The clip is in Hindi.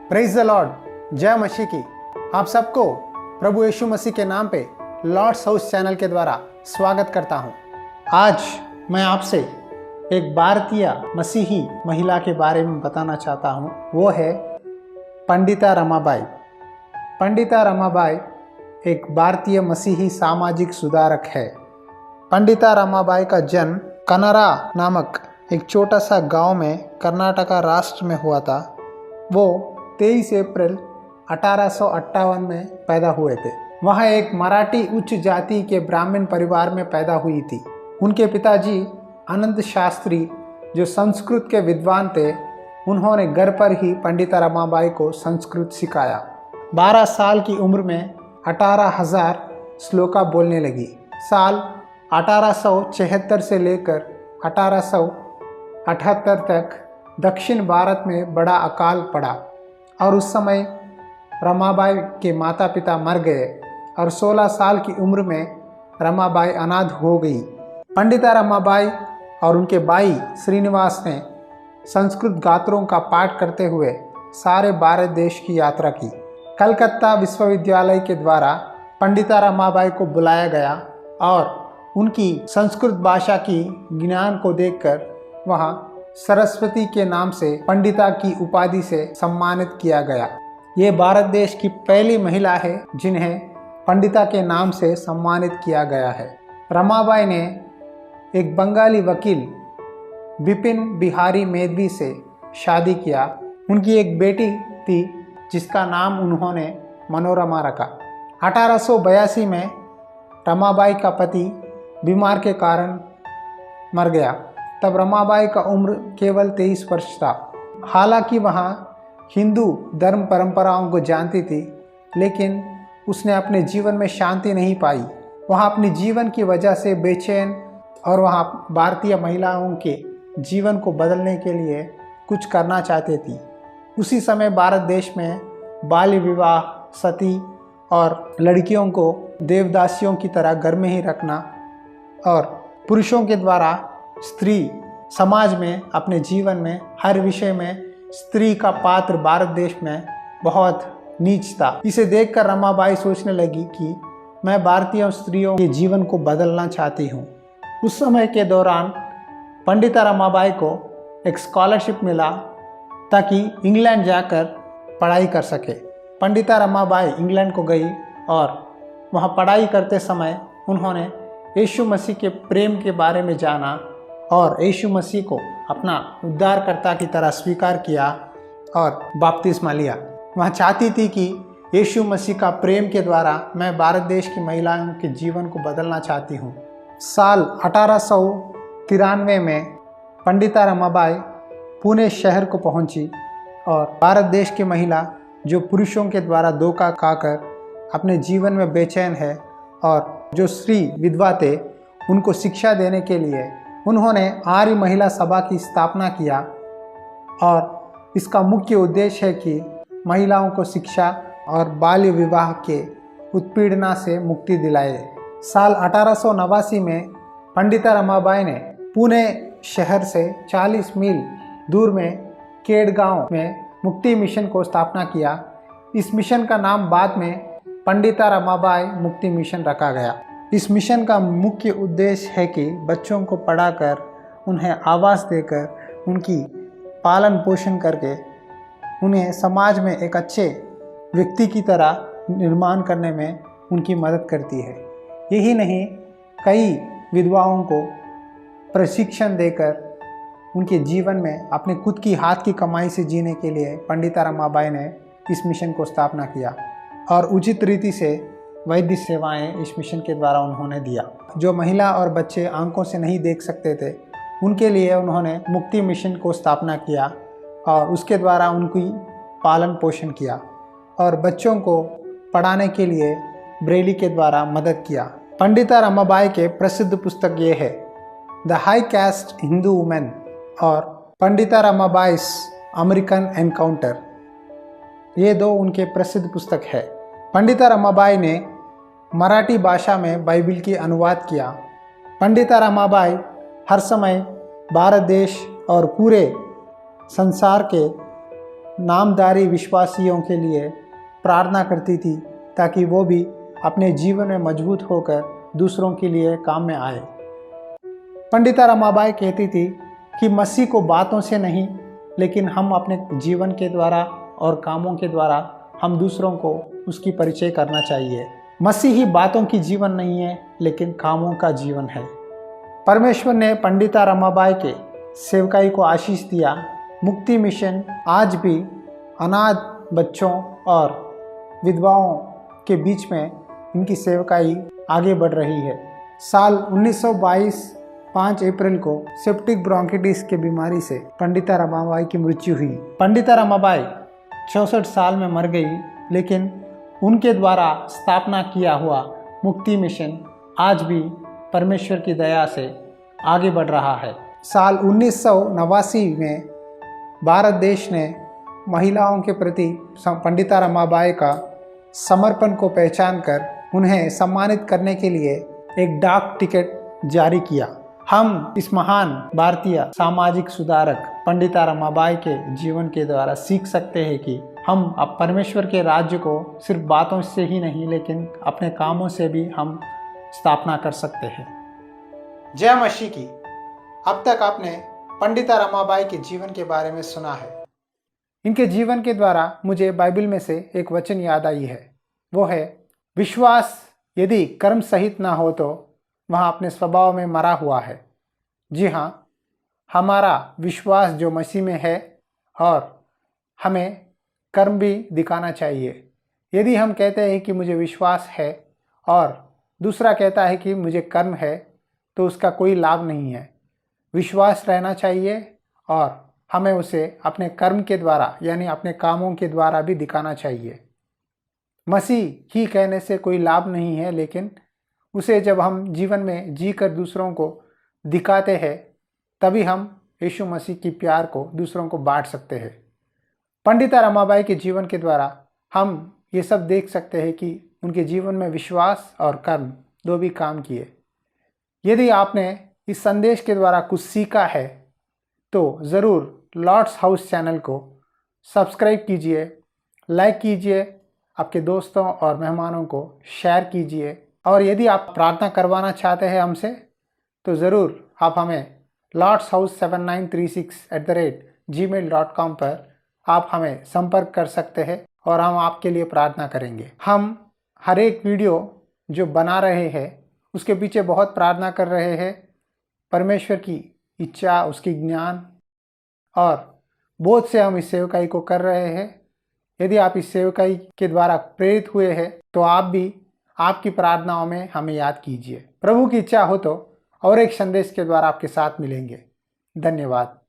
प्रेज द लॉर्ड, जय मसीह की। आप सबको प्रभु यीशु मसीह के नाम पे लॉर्ड्स हाउस चैनल के द्वारा स्वागत करता हूं। आज मैं आपसे एक भारतीय मसीही महिला के बारे में बताना चाहता हूं। वो है पंडिता रमाबाई। पंडिता रमाबाई एक भारतीय मसीही सामाजिक सुधारक है। पंडिता रमाबाई का जन्म कनरा नामक एक छोटा सा गांव में कर्नाटका राष्ट्र में हुआ था। वो 23 अप्रैल 1858 में पैदा हुए थे। वह एक मराठी उच्च जाति के ब्राह्मण परिवार में पैदा हुई थी। उनके पिताजी अनंत शास्त्री जो संस्कृत के विद्वान थे, उन्होंने घर पर ही पंडिता रमाबाई को संस्कृत सिखाया। 12 साल की उम्र में 18,000 श्लोका बोलने लगी। साल 1876 से लेकर 1878 तक दक्षिण भारत में बड़ा अकाल पड़ा और उस समय रमाबाई के माता पिता मर गए और 16 साल की उम्र में रमाबाई अनाथ हो गई। पंडिता रमाबाई और उनके भाई श्रीनिवास ने संस्कृत गात्रों का पाठ करते हुए सारे भारत देश की यात्रा की। कलकत्ता विश्वविद्यालय के द्वारा पंडिता रमाबाई को बुलाया गया और उनकी संस्कृत भाषा की ज्ञान को देखकर वहाँ सरस्वती के नाम से पंडिता की उपाधि से सम्मानित किया गया। ये भारत देश की पहली महिला है जिन्हें पंडिता के नाम से सम्मानित किया गया है। रमाबाई ने एक बंगाली वकील बिपिन बिहारी मेघवी से शादी किया। उनकी एक बेटी थी जिसका नाम उन्होंने मनोरमा रखा। 1882 में रमाबाई का पति बीमार के कारण मर गया। तब रमाबाई का उम्र केवल 23 वर्ष था। हालांकि वहाँ हिंदू धर्म परंपराओं को जानती थी, लेकिन उसने अपने जीवन में शांति नहीं पाई। वहाँ अपने जीवन की वजह से बेचैन और वहाँ भारतीय महिलाओं के जीवन को बदलने के लिए कुछ करना चाहती थी। उसी समय भारत देश में बाल्य विवाह, सती और लड़कियों को देवदासियों की तरह घर में ही रखना और पुरुषों के द्वारा स्त्री समाज में अपने जीवन में हर विषय में स्त्री का पात्र भारत देश में बहुत नीच था। इसे देखकर रमाबाई सोचने लगी कि मैं भारतीय स्त्रियों के जीवन को बदलना चाहती हूँ। उस समय के दौरान पंडिता रमाबाई को एक स्कॉलरशिप मिला ताकि इंग्लैंड जाकर पढ़ाई कर सके। पंडिता रमाबाई इंग्लैंड को गई और वहाँ पढ़ाई करते समय उन्होंने यीशु मसीह के प्रेम के बारे में जाना और यीशु मसीह को अपना उद्धारकर्ता की तरह स्वीकार किया और बपतिस्मा लिया। वह चाहती थी कि यीशु मसीह का प्रेम के द्वारा मैं भारत देश की महिलाओं के जीवन को बदलना चाहती हूँ। साल 1893 में पंडिता रमाबाई पुणे शहर को पहुँची और भारत देश की महिला जो पुरुषों के द्वारा धोखा खाकर अपने जीवन में बेचैन है और जो स्त्री विधवा थे, उनको शिक्षा देने के लिए उन्होंने आर्य महिला सभा की स्थापना किया और इसका मुख्य उद्देश्य है कि महिलाओं को शिक्षा और बाल्य विवाह के उत्पीड़ना से मुक्ति दिलाए। साल 1889 में पंडिता रमाबाई ने पुणे शहर से 40 मील दूर में केड़गांव में मुक्ति मिशन को स्थापना किया। इस मिशन का नाम बाद में पंडिता रमाबाई मुक्ति मिशन रखा गया। इस मिशन का मुख्य उद्देश्य है कि बच्चों को पढ़ाकर उन्हें आवास देकर उनकी पालन पोषण करके उन्हें समाज में एक अच्छे व्यक्ति की तरह निर्माण करने में उनकी मदद करती है। यही नहीं, कई विधवाओं को प्रशिक्षण देकर उनके जीवन में अपने खुद की हाथ की कमाई से जीने के लिए पंडिता रमाबाई ने इस मिशन को स्थापना किया और उचित रीति से वैद्य सेवाएं इस मिशन के द्वारा उन्होंने दिया। जो महिला और बच्चे आंखों से नहीं देख सकते थे, उनके लिए उन्होंने मुक्ति मिशन को स्थापना किया और उसके द्वारा उनकी पालन पोषण किया और बच्चों को पढ़ाने के लिए ब्रेली के द्वारा मदद किया। पंडिता रमाबाई के प्रसिद्ध पुस्तक ये है, the high cast Hindu women और पंडिता रमाबाईस अमेरिकन एनकाउंटर। ये दो उनके प्रसिद्ध पुस्तक है। पंडिता रमाबाई ने मराठी भाषा में बाइबिल की अनुवाद किया। पंडिता रमाबाई हर समय भारत देश और पूरे संसार के नामधारी विश्वासियों के लिए प्रार्थना करती थी ताकि वो भी अपने जीवन में मजबूत होकर दूसरों के लिए काम में आए। पंडिता रमाबाई कहती थी कि मसीह को बातों से नहीं, लेकिन हम अपने जीवन के द्वारा और कामों के द्वारा हम दूसरों को उसकी परिचय करना चाहिए। मसीह ही बातों की जीवन नहीं है, लेकिन कामों का जीवन है। परमेश्वर ने पंडिता रमाबाई के सेवकाई को आशीष दिया। मुक्ति मिशन आज भी अनाथ बच्चों और विधवाओं के बीच में इनकी सेवकाई आगे बढ़ रही है। साल 1922 5 अप्रैल को सेप्टिक ब्रोंकिटिस के बीमारी से पंडिता रमाबाई की मृत्यु हुई। पंडिता रमाबाई 64 साल में मर गई, लेकिन उनके द्वारा स्थापना किया हुआ मुक्ति मिशन आज भी परमेश्वर की दया से आगे बढ़ रहा है। साल 1989 में भारत देश ने महिलाओं के प्रति पंडिता रमाबाई का समर्पण को पहचान कर उन्हें सम्मानित करने के लिए एक डाक टिकट जारी किया। हम इस महान भारतीय सामाजिक सुधारक पंडिता रमाबाई के जीवन के द्वारा सीख सकते हैं कि हम अब परमेश्वर के राज्य को सिर्फ बातों से ही नहीं, लेकिन अपने कामों से भी हम स्थापना कर सकते हैं। जय मसीह की। अब तक आपने पंडिता रमाबाई के जीवन के बारे में सुना है। इनके जीवन के द्वारा मुझे बाइबल में से एक वचन याद आई है। वो है, विश्वास यदि कर्म सहित ना हो तो वह अपने स्वभाव में मरा हुआ है। जी हाँ, हमारा विश्वास जो मसीह में है और हमें कर्म भी दिखाना चाहिए। यदि हम कहते हैं कि मुझे विश्वास है और दूसरा कहता है कि मुझे कर्म है, तो उसका कोई लाभ नहीं है। विश्वास रहना चाहिए और हमें उसे अपने कर्म के द्वारा यानी अपने कामों के द्वारा भी दिखाना चाहिए। मसीह ही कहने से कोई लाभ नहीं है, लेकिन उसे जब हम जीवन में जी कर दूसरों को दिखाते हैं, तभी हम यीशु मसीह की प्यार को दूसरों को बांट सकते हैं। पंडिता रमाबाई के जीवन के द्वारा हम ये सब देख सकते हैं कि उनके जीवन में विश्वास और कर्म दो भी काम किए। यदि आपने इस संदेश के द्वारा कुछ सीखा है तो ज़रूर लॉर्ड्स हाउस चैनल को सब्सक्राइब कीजिए, लाइक कीजिए, आपके दोस्तों और मेहमानों को शेयर कीजिए। और यदि आप प्रार्थना करवाना चाहते हैं हमसे, तो ज़रूर आप हमें lordshouse7936@gmail.com पर आप हमें संपर्क कर सकते हैं और हम आपके लिए प्रार्थना करेंगे। हम हर एक वीडियो जो बना रहे हैं उसके पीछे बहुत प्रार्थना कर रहे हैं। परमेश्वर की इच्छा, उसकी ज्ञान और बोध से हम इस सेवकाई को कर रहे हैं। यदि आप इस सेवकाई के द्वारा प्रेरित हुए हैं तो आप भी आपकी प्रार्थनाओं में हमें याद कीजिए। प्रभु की इच्छा हो तो और एक संदेश के द्वारा आपके साथ मिलेंगे। धन्यवाद।